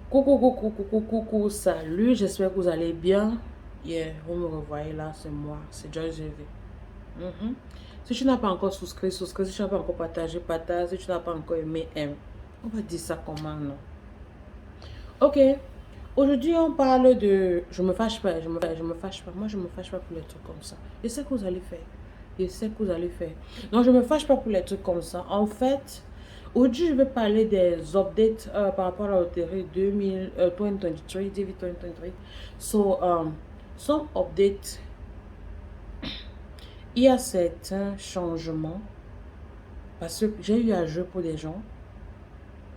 Coucou, coucou, coucou, coucou, salut, j'espère que vous allez bien. Vous me revoyez là, c'est moi, c'est Joy GV. Mhm. Si tu n'as pas encore souscrit, souscris. Si tu n'as pas encore partagé, partage. Si tu n'as pas encore aimé, aime. On va dire ça comment, non? Ok, aujourd'hui on parle de... Je me fâche pas, je me fâche pas. Moi, je me fâche pas pour les trucs comme ça. Je sais que vous allez faire. Je sais que vous allez faire. Non, je me fâche pas pour les trucs comme ça. En fait, aujourd'hui, je vais parler des updates par rapport à la loterie 2023, David 2023. So, some updates, il y a certains changements parce que j'ai eu à jouer pour des gens.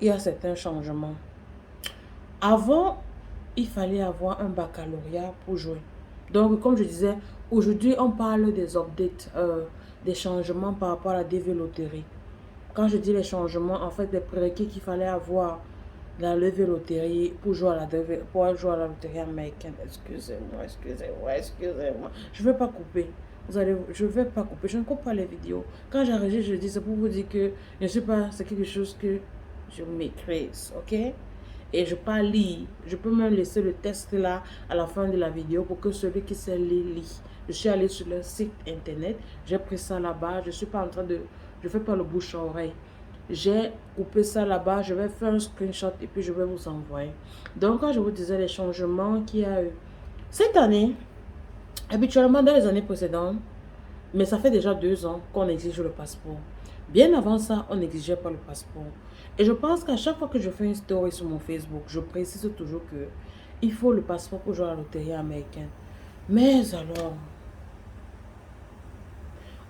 Il y a certains changements. Avant, il fallait avoir un baccalauréat pour jouer. Donc, comme je disais, aujourd'hui, on parle des updates, des changements par rapport à la DV loterie. Quand je dis les changements, en fait, les prérequis qu'il fallait avoir dans la DV loterie pour jouer à la DV, pour jouer à la loterie américaine. Excusez-moi, excusez-moi, excusez-moi. Je ne vais pas couper. Je ne vais pas couper. Je ne coupe pas les vidéos. Quand j'enregistre, je dis, c'est pour vous dire que je ne sais pas, c'est quelque chose que je maîtrise, ok? Et je peux lire. Je peux même laisser le test là à la fin de la vidéo pour que celui qui sait lire lit. Je suis allée sur le site internet. J'ai pris ça là-bas. Je ne suis pas en train de... Je ne fais pas le bouche à oreille. J'ai coupé ça là-bas. Je vais faire un screenshot et puis je vais vous envoyer. Donc, quand je vous disais les changements qu'il y a eu cette année, habituellement dans les années précédentes, mais ça fait déjà 2 ans qu'on exige le passeport. Bien avant ça, on n'exigeait pas le passeport. Et je pense qu'à chaque fois que je fais une story sur mon Facebook, je précise toujours que il faut le passeport pour jouer à la loterie américaine. Mais alors,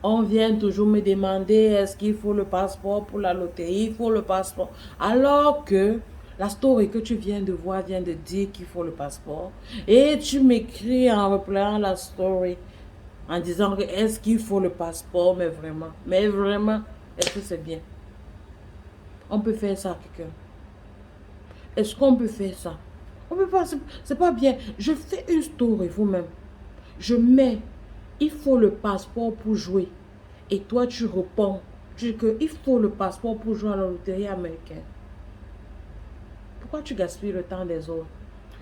on vient toujours me demander est-ce qu'il faut le passeport pour la loterie, il faut le passeport. Alors que la story que tu viens de voir vient de dire qu'il faut le passeport. Et tu m'écris en reprenant la story en disant que est-ce qu'il faut le passeport, mais vraiment, est-ce que c'est bien? On peut faire ça à quelqu'un. Est-ce qu'on peut faire ça? On peut pas, c'est pas bien. Je fais une story vous-même. Je mets, il faut le passeport pour jouer. Et toi, tu réponds. Tu dis que il faut le passeport pour jouer à la loterie américaine. Pourquoi tu gaspilles le temps des autres?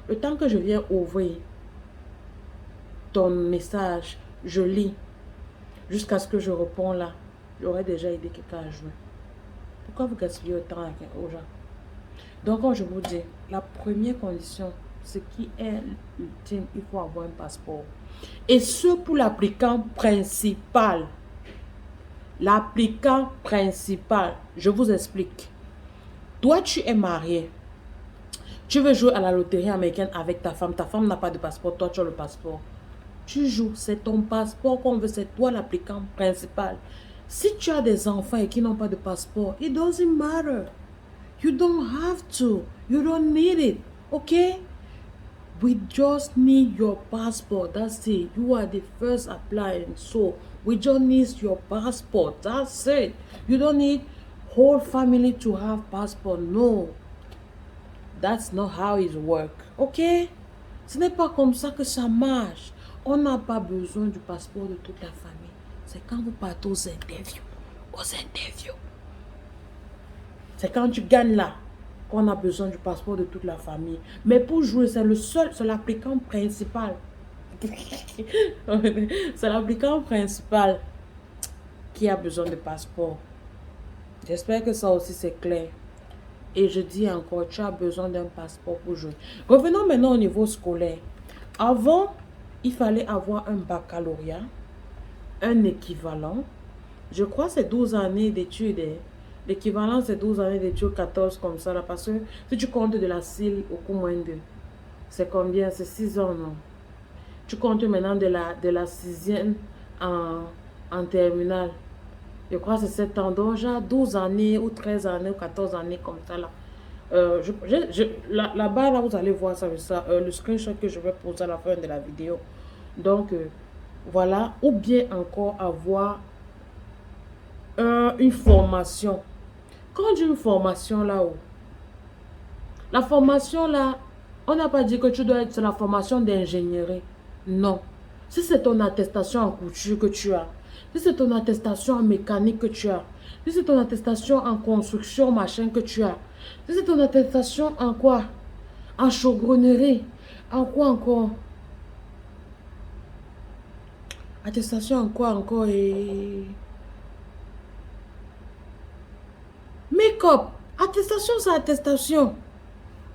Le temps que je viens ouvrir ton message, je lis. Jusqu'à ce que je réponds là, j'aurais déjà aidé quelqu'un à jouer. Pourquoi vous gaspillez autant aux gens? Donc, quand je vous dis, la première condition, ce qui est ultime, il faut avoir un passeport. Et ce pour l'applicant principal. L'applicant principal, je vous explique. Toi, tu es marié. Tu veux jouer à la loterie américaine avec ta femme. Ta femme n'a pas de passeport, toi, tu as le passeport. Tu joues, c'est ton passeport qu'on veut, c'est toi l'applicant principal. Si tu as des enfants et qui n'ont pas de passeport, it doesn't matter. You don't have to. You don't need it. Okay? We just need your passport. That's it. You are the first applicant. So we just need your passport. That's it. You don't need whole family to have passport. No. That's not how it works. Okay? Ce n'est pas comme ça que ça marche. On n'a pas besoin du passeport de toute la famille. C'est quand vous partez aux interviews. Aux interviews. C'est quand tu gagnes là qu'on a besoin du passeport de toute la famille. Mais pour jouer, c'est le seul, c'est l'applicant principal. C'est l'applicant principal qui a besoin de passeport. J'espère que ça aussi c'est clair. Et je dis encore, tu as besoin d'un passeport pour jouer. Revenons maintenant au niveau scolaire. Avant, il fallait avoir un baccalauréat, un équivalent. Je crois que c'est 12 années d'études. L'équivalent, c'est 12 années d'études, 14 comme ça. Là, parce que si tu comptes de la CIL, au coup moins de... C'est combien? C'est 6 ans, non? Tu comptes maintenant de la 6e en terminale. Je crois que c'est 7 ans. Donc, j'ai 12 années ou 13 années ou 14 années comme ça, là. Là-bas, là, vous allez voir ça, le screenshot que je vais poser à la fin de la vidéo. Donc, voilà. Ou bien encore avoir une formation. Quand on dit une formation là-haut, la formation là, on n'a pas dit que tu dois être sur la formation d'ingénierie. Non. Si c'est ton attestation en couture que tu as, si c'est ton attestation en mécanique que tu as, si c'est ton attestation en construction, machin que tu as, si c'est ton attestation en quoi? en chaudronnerie, en quoi encore? Attestation en quoi encore et... Make-up. Attestation, c'est attestation.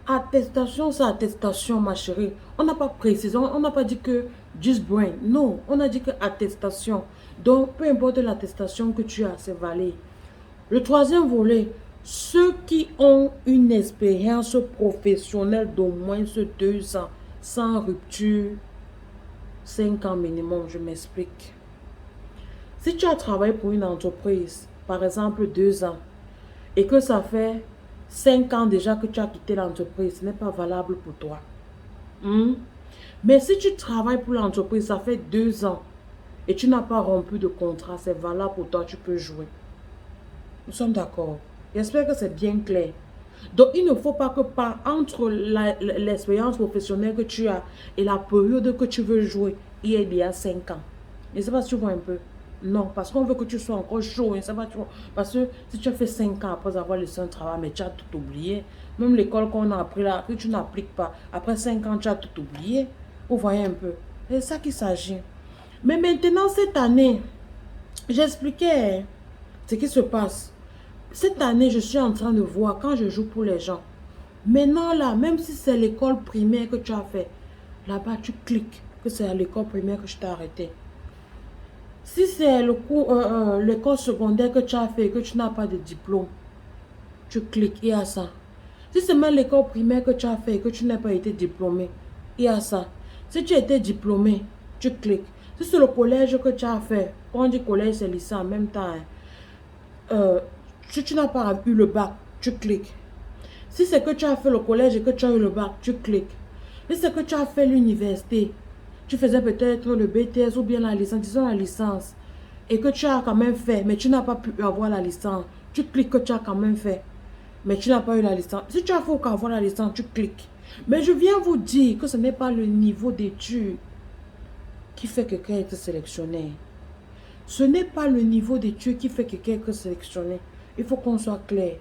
Attestation, c'est attestation, ma chérie. On n'a pas précisé, on n'a pas dit que just brain. Non, on a dit que attestation. Donc, peu importe l'attestation que tu as, c'est valide. Le troisième volet, ceux qui ont une expérience professionnelle d'au moins 2 ans, sans rupture, 5 ans minimum, je m'explique. Si tu as travaillé pour une entreprise, par exemple 2 ans, et que ça fait 5 ans déjà que tu as quitté l'entreprise, ce n'est pas valable pour toi. Mais si tu travailles pour l'entreprise, ça fait 2 ans, et tu n'as pas rompu de contrat, c'est valable pour toi, tu peux jouer. Nous sommes d'accord. J'espère que c'est bien clair. Donc, il ne faut pas que entre l'expérience professionnelle que tu as et la période que tu veux jouer, il y ait déjà 5 ans. Je ne sais pas si tu vois un peu. Non, parce qu'on veut que tu sois encore chaud. Je ne sais pas, tu vois. Parce que si tu as fait 5 ans après avoir laissé un travail, mais tu as tout oublié. Même l'école qu'on a appris là, que tu n'appliques pas. Après 5 ans, tu as tout oublié. Vous voyez un peu. C'est ça qu'il s'agit. Mais maintenant, cette année, j'expliquais ce qui se passe. Cette année, je suis en train de voir quand je joue pour les gens. Maintenant, là, même si c'est l'école primaire que tu as fait, là-bas, tu cliques que c'est à l'école primaire que je t'ai arrêté. Si c'est l'école secondaire que tu as fait et que tu n'as pas de diplôme, tu cliques, il y a ça. Si c'est même l'école primaire que tu as fait et que tu n'as pas été diplômé, il y a ça. Si tu étais diplômé, tu cliques. Si c'est le collège que tu as fait, quand on dit collège, c'est lycée en même temps. Si tu n'as pas eu le bac, tu cliques. Si c'est que tu as fait le collège et que tu as eu le bac, tu cliques. Si c'est que tu as fait l'université, tu faisais peut-être le BTS ou bien la licence, disons la licence, et que tu as quand même fait, mais tu n'as pas pu avoir la licence, tu cliques que tu as quand même fait, mais tu n'as pas eu la licence. Si tu as fait avoir la licence, tu cliques. Mais je viens vous dire que ce n'est pas le niveau d'études qui fait que quelqu'un est sélectionné. Ce n'est pas le niveau d'études qui fait que quelqu'un est sélectionné. Il faut qu'on soit clair.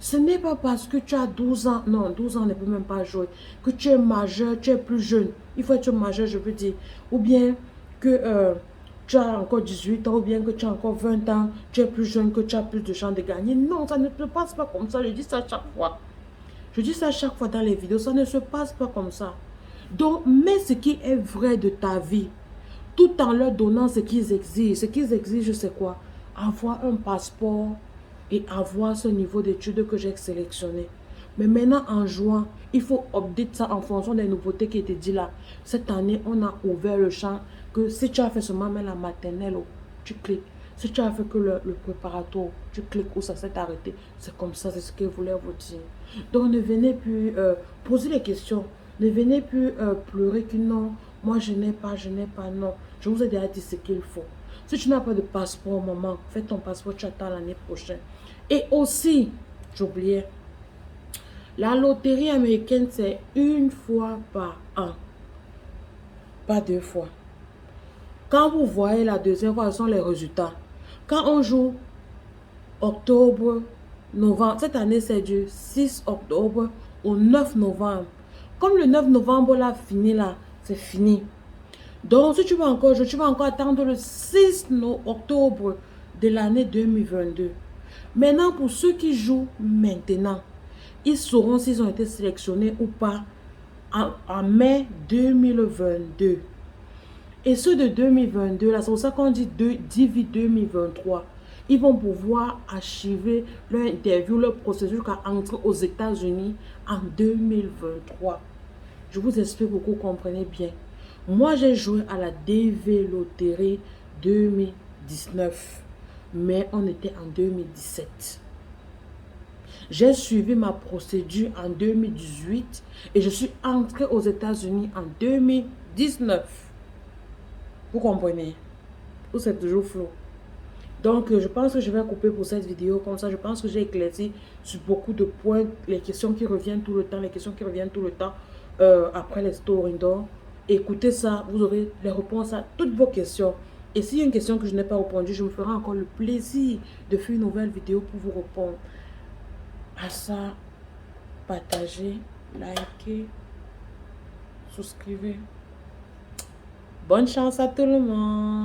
Ce n'est pas parce que tu as 12 ans, non, 12 ans ne peut même pas jouer, que tu es majeur, tu es plus jeune. Il faut être majeur, je veux dire. Ou bien que tu as encore 18 ans, ou bien que tu as encore 20 ans, tu es plus jeune, que tu as plus de chances de gagner. Non, ça ne se passe pas comme ça. Je dis ça chaque fois. Je dis ça chaque fois dans les vidéos. Ça ne se passe pas comme ça. Donc, mets ce qui est vrai de ta vie, tout en leur donnant ce qu'ils exigent. Ce qu'ils exigent, c'est quoi? Avoir un passeport et avoir ce niveau d'études que j'ai sélectionné. Mais maintenant, en juin, il faut update ça en fonction des nouveautés qui étaient dites là. Cette année, on a ouvert le champ que si tu as fait seulement la maternelle, tu cliques. Si tu as fait que le préparatoire, tu cliques ou ça s'est arrêté. C'est comme ça, c'est ce que je voulais vous dire. Donc, ne venez plus poser les questions. Ne venez plus pleurer que non, moi je n'ai pas, non. Je vous ai déjà dit ce qu'il faut. Si tu n'as pas de passeport au moment, fais ton passeport, tu attends l'année prochaine. Et aussi, j'oubliais, la loterie américaine, c'est une fois par an. Pas 2 fois. Quand vous voyez la deuxième fois, ce sont les résultats. Quand on joue octobre, novembre, cette année c'est du 6 octobre au 9 novembre. Comme le 9 novembre là, fini là, c'est fini. Donc, si tu vas encore jouer, tu vas encore attendre le 6 octobre de l'année 2022. Maintenant, pour ceux qui jouent maintenant, ils sauront s'ils ont été sélectionnés ou pas en mai 2022. Et ceux de 2022, là, c'est pour ça qu'on dit DV 2023. Ils vont pouvoir archiver leur interview, leur processus jusqu'à entrer aux États-Unis en 2023. Je vous explique pour que vous compreniez bien. Moi, j'ai joué à la DV Loterie 2019, mais on était en 2017. J'ai suivi ma procédure en 2018 et je suis entrée aux États-Unis en 2019. Vous comprenez? Ou c'est toujours flou? Donc, je pense que je vais couper pour cette vidéo. Comme ça, je pense que j'ai éclairci sur beaucoup de points, les questions qui reviennent tout le temps, après les stories. Donc, écoutez ça, vous aurez les réponses à toutes vos questions. Et s'il y a une question que je n'ai pas répondu, je me ferai encore le plaisir de faire une nouvelle vidéo pour vous répondre. À ça, partagez, likez, souscrivez. Bonne chance à tout le monde.